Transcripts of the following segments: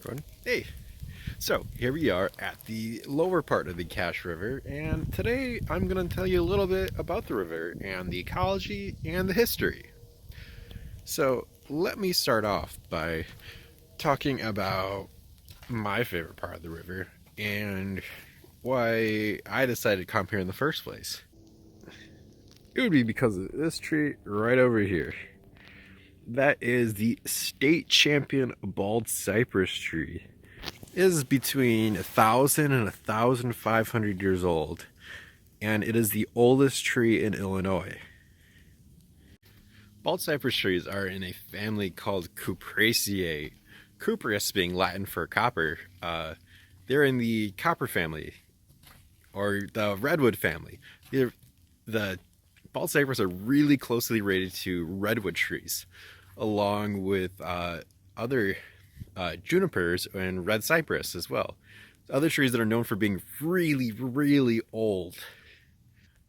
Recording. Hey, so here we are at the lower part of the Cache River, and today I'm going to tell you a little bit about the river and the ecology and the history. So let me start off by talking about my favorite part of the river and why I decided to come here in the first place. It would be because of this tree right over here. That is the state champion bald cypress tree. Is between 1,000 and 1,500 years old, and it is the oldest tree in Illinois. Bald cypress trees are in a family called Cupraceae. Cuprous being Latin for copper. They're in the copper family, or the redwood family. The bald cypress are really closely related to redwood trees, along with other junipers and red cypress as well. Other trees that are known for being really, really old.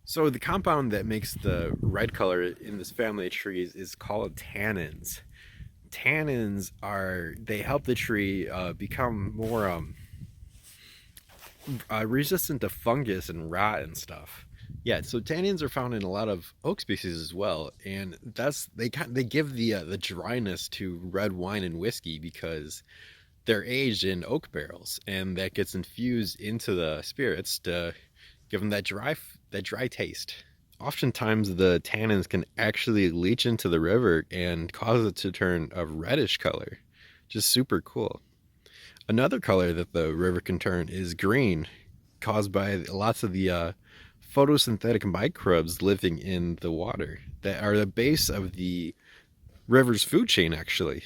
So the compound that makes the red color in this family of trees is called tannins. Tannins they help the tree become more resistant to fungus and rot and stuff. Yeah, so tannins are found in a lot of oak species as well, and they give the dryness to red wine and whiskey because they're aged in oak barrels, and that gets infused into the spirits to give them that dry taste. Oftentimes, the tannins can actually leach into the river and cause it to turn a reddish color. Just super cool. Another color that the river can turn is green, caused by lots of the photosynthetic microbes living in the water that are the base of the river's food chain, actually.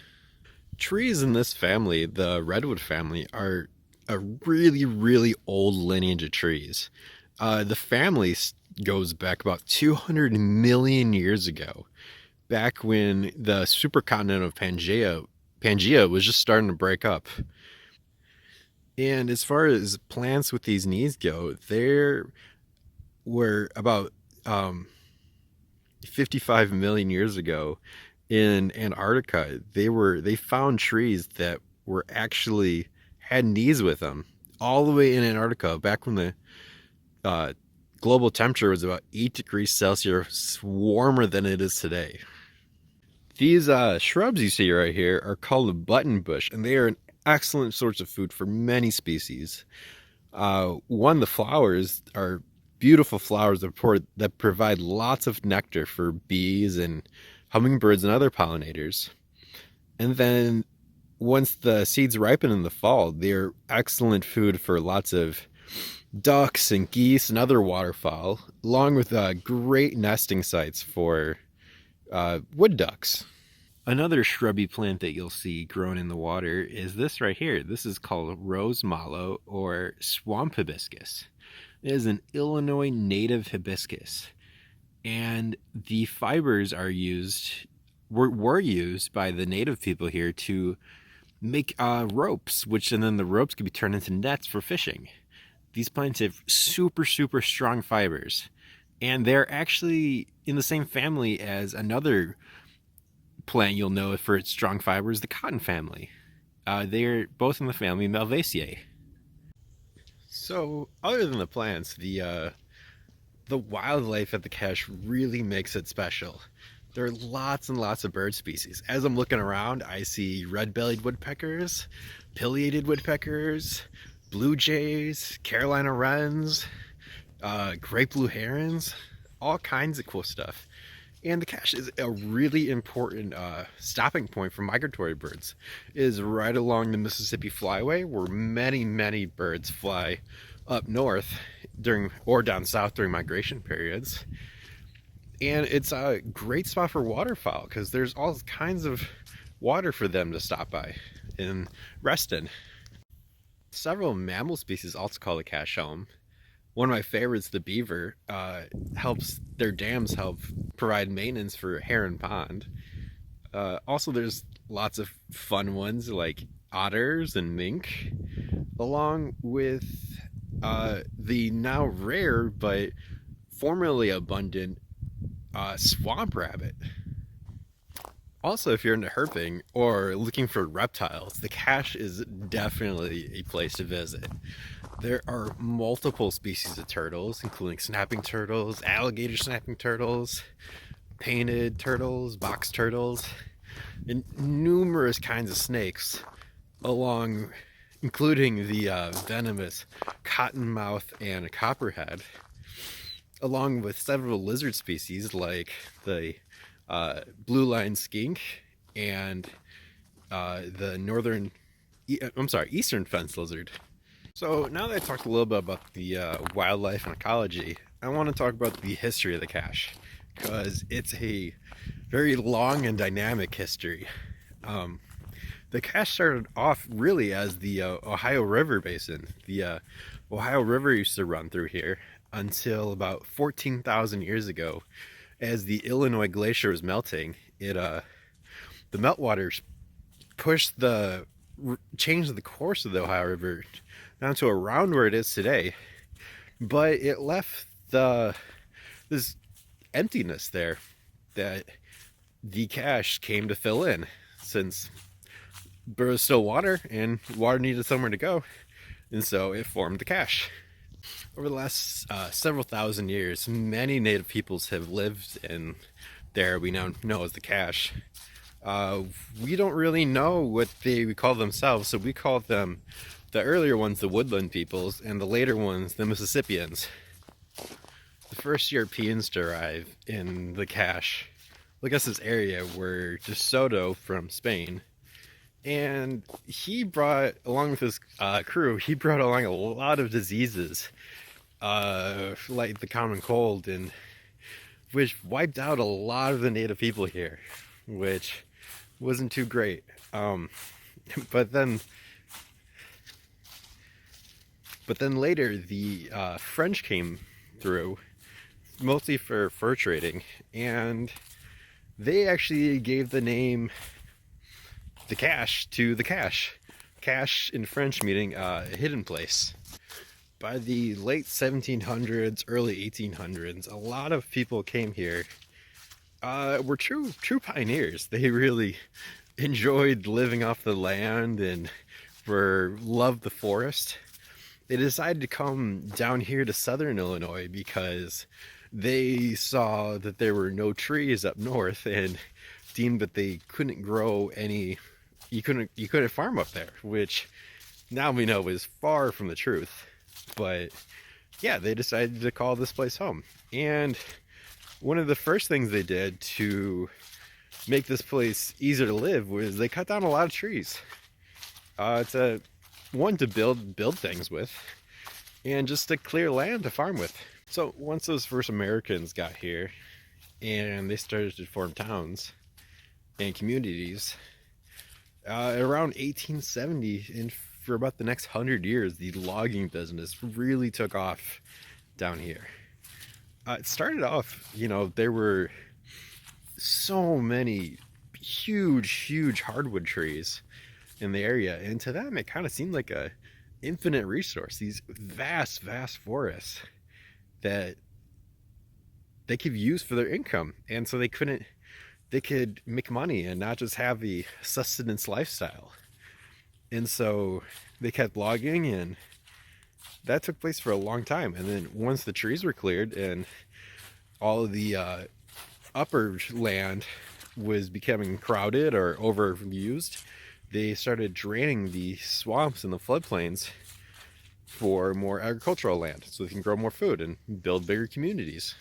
Trees in this family, the redwood family, are a really, really old lineage of trees. The family goes back about 200 million years ago, back when the supercontinent of Pangea was just starting to break up. And as far as plants with these knees go, there were about 55 million years ago in Antarctica. They found trees that were actually had knees with them all the way in Antarctica back when the global temperature was about 8 degrees Celsius warmer than it is today. These shrubs you see right here are called a buttonbush, and they are an excellent source of food for many species. The flowers are beautiful flowers that provide lots of nectar for bees and hummingbirds and other pollinators. And then once the seeds ripen in the fall, they're excellent food for lots of ducks and geese and other waterfowl, along with great nesting sites for wood ducks. Another shrubby plant that you'll see grown in the water is this right here. This is called rose mallow or swamp hibiscus. It is an Illinois native hibiscus, and the fibers were used by the native people here to make ropes, and then the ropes could be turned into nets for fishing. These plants have super, super strong fibers, and they're actually in the same family as another plant you'll know for its strong fibers, the cotton family. They're both in the family Malvaceae. So, other than the plants, the wildlife at the cache really makes it special. There are lots and lots of bird species. As I'm looking around, I see red-bellied woodpeckers, pileated woodpeckers, blue jays, Carolina wrens, great blue herons, all kinds of cool stuff. And the cache is a really important stopping point for migratory birds. It is right along the Mississippi Flyway, where many, many birds fly up north or down south during migration periods. And it's a great spot for waterfowl because there's all kinds of water for them to stop by and rest in. Several mammal species also call the cache home. One of my favorites, the beaver, their dams help provide maintenance for Heron Pond. Also, there's lots of fun ones like otters and mink, along with the now rare but formerly abundant swamp rabbit. Also, if you're into herping or looking for reptiles, the cache is definitely a place to visit. There are multiple species of turtles, including snapping turtles, alligator snapping turtles, painted turtles, box turtles, and numerous kinds of snakes, along including the venomous cottonmouth and copperhead, along with several lizard species like the blue line skink and the eastern fence lizard. So now that I talked a little bit about the wildlife and ecology, I want to talk about the history of the cache because it's a very long and dynamic history. Um, the cache started off really as the Ohio River basin. The Ohio River used to run through here until about 14,000 years ago. As the Illinois glacier was melting, the meltwaters pushed the changed the course of the Ohio River down to around where it is today, but it left this emptiness there that the cache came to fill in, since there was still water and water needed somewhere to go, and so it formed the cache. Over the last several thousand years, many native peoples have lived in there we now know as the cache. Uh, we don't really know what they call themselves, so we call them, the earlier ones, the woodland peoples, and the later ones, the Mississippians. The first Europeans to arrive in the cache, I guess this area, were De Soto from Spain. And he brought, along with his crew, he brought along a lot of diseases, like the common cold, and which wiped out a lot of the native people here, which wasn't too great. But then, later the French came through, mostly for fur trading, and they actually gave the name the cache to the cache. Cache in French meaning hidden place. By the late 1700s, early 1800s, a lot of people came here. Were true pioneers. They really enjoyed living off the land and loved the forest. They decided to come down here to southern Illinois because they saw that there were no trees up north and deemed that they couldn't grow any. You couldn't farm up there, which now we know is far from the truth. But yeah, they decided to call this place home. And one of the first things they did to make this place easier to live was they cut down a lot of trees. To build things with, and just to clear land to farm with. So once those first Americans got here and they started to form towns and communities, around 1870, and for about the next 100 years, the logging business really took off down here. It started off, there were so many huge hardwood trees in the area, and to them it kind of seemed like a infinite resource, these vast forests that they could use for their income, and so they could make money and not just have the sustenance lifestyle. And so they kept logging, and that took place for a long time. And then once the trees were cleared and all of the upper land was becoming crowded or overused, they started draining the swamps and the floodplains for more agricultural land so they can grow more food and build bigger communities.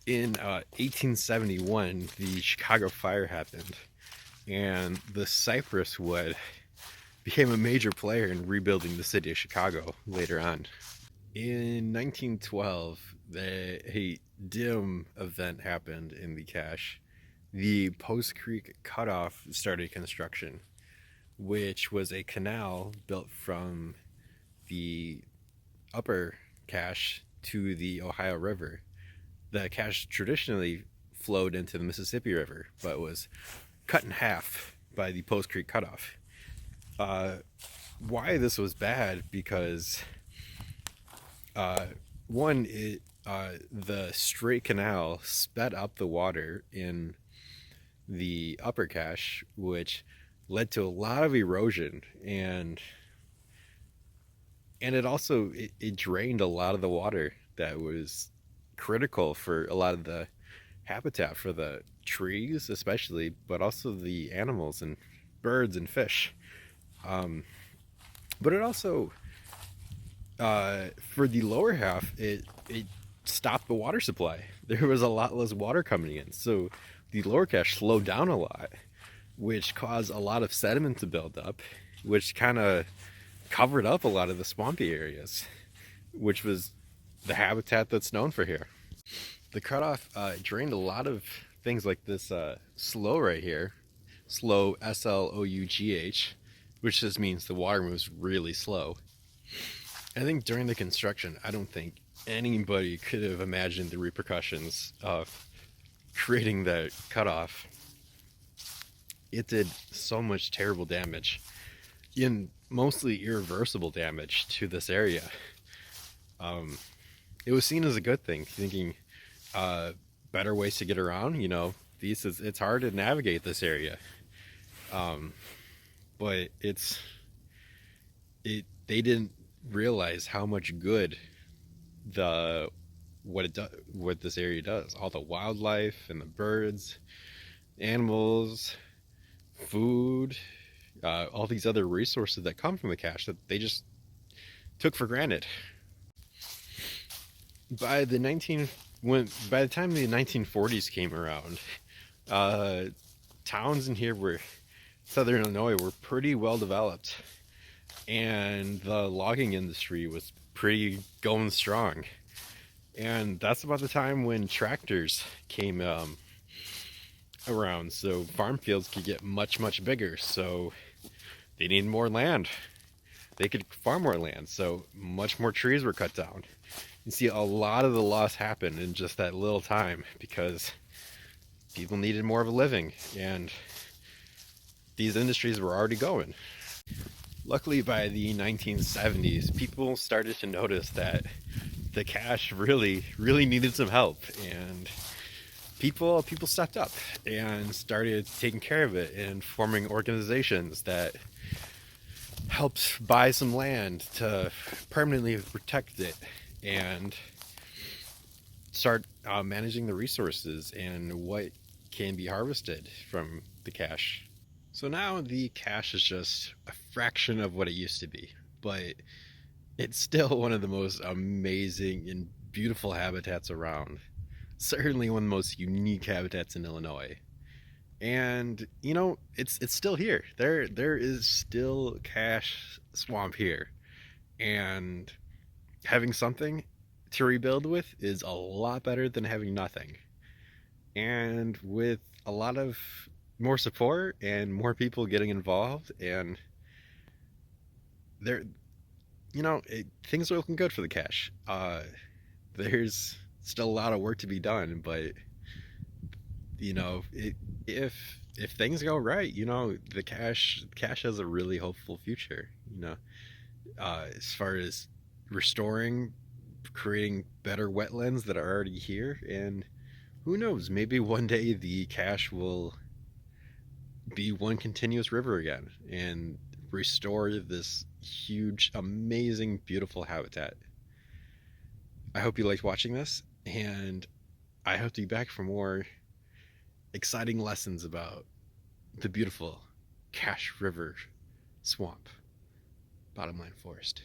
In 1871, the Chicago fire happened, and the cypress wood became a major player in rebuilding the city of Chicago later on. In 1912, a dim event happened in the cache. The Post Creek Cutoff started construction, which was a canal built from the upper cache to the Ohio River. The cache traditionally flowed into the Mississippi River, but was cut in half by the Post Creek Cutoff. Why this was bad? Because the straight canal sped up the water in the upper cache, which led to a lot of erosion, and it drained a lot of the water that was critical for a lot of the habitat for the trees especially, but also the animals and birds and fish. um, but it also for the lower half, it stopped the water supply. There was a lot less water coming in, so the lower cache slowed down a lot, which caused a lot of sediment to build up, which kind of covered up a lot of the swampy areas, which was the habitat that's known for here. The cutoff drained a lot of things like this slough right here, slough, Slough, which just means the water moves really slow. I think during the construction, I don't think anybody could have imagined the repercussions of creating that cutoff. It did so much terrible damage, in mostly irreversible damage to this area. Um, it was seen as a good thing, thinking uh, better ways to get around. It's hard to navigate this area, um, but they didn't realize how much good the what this area does. All the wildlife and the birds, animals, food, all these other resources that come from the cache that they just took for granted. By the 19 by the time the 1940s came around, uh, towns in here were southern Illinois were pretty well developed, and the logging industry was pretty going strong. And that's about the time when tractors came around, so farm fields could get much, much bigger. So they needed more land. They could farm more land, so much more trees were cut down. You see a lot of the loss happen in just that little time because people needed more of a living, and these industries were already going. Luckily, by the 1970s, people started to notice that the cache really, really needed some help, and people stepped up and started taking care of it and forming organizations that helped buy some land to permanently protect it and start managing the resources and what can be harvested from the cache. So now the cache is just a fraction of what it used to be, but it's still one of the most amazing and beautiful habitats around. Certainly one of the most unique habitats in Illinois. And it's still here. There is still cache swamp here. And having something to rebuild with is a lot better than having nothing. And with a lot of more support and more people getting involved, and there things are looking good for the cache. There's still a lot of work to be done, but if things go right, the cache has a really hopeful future. As far as restoring, creating better wetlands that are already here, and who knows, maybe one day the cache will be one continuous river again and restore this huge, amazing, beautiful habitat. I hope you liked watching this, and I hope to be back for more exciting lessons about the beautiful Cache River Swamp, Bottomline Forest.